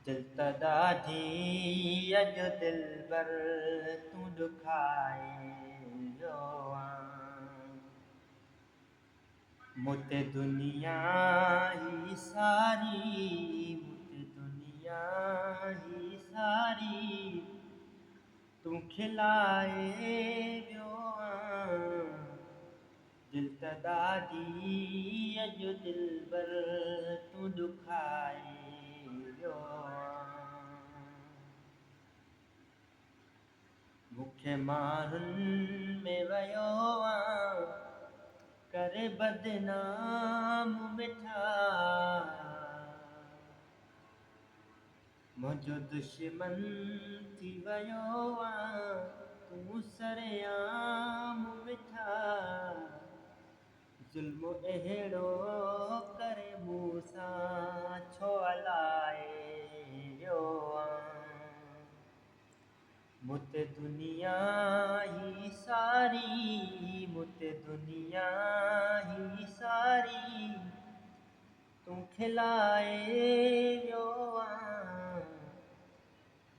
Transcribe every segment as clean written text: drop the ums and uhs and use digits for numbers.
दिल तदाजी अजो दिल बर तू दुखाए जो मुते दुनिया ही सारी मुते दुनिया ही सारी तू खिलाए जो दिल तदाजी अजो दिल बर तू दुखाए जो मुखे मारुन में वयो करे बदनाम मिठा मुझो दुश्मन थी वयो तू सरेआम मिठा जुल्म अहिड़ो करे मूंसां छो हलाए वियो मुते दुनिया ही सारी मुते दुनिया ही सारी तू खिलाए वियो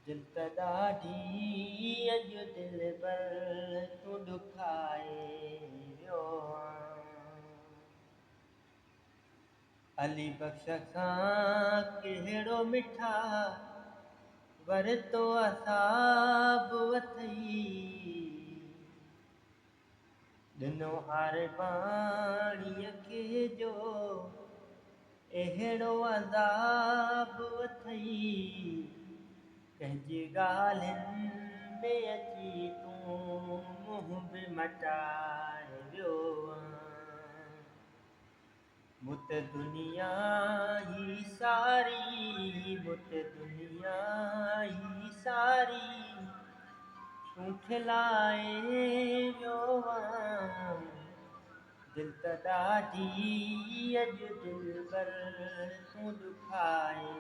दिल तदाजी अजो दिल बर तू दुखाए वियो अली बख्श सां कहिड़ो मिठा वरतो असाब वथई ॾिनो हार पाणीअ खे जो अहिड़ो अज़ाब वथई कंहिंजी ॻाल्हियुनि में अची तूं मुंहुं बि मटाए वियो मुते दुनिया ही सारी मुते दुनिया ही सारी तू खिलाए वियो दिल तदाजी अजो दिल बर तू दुखाए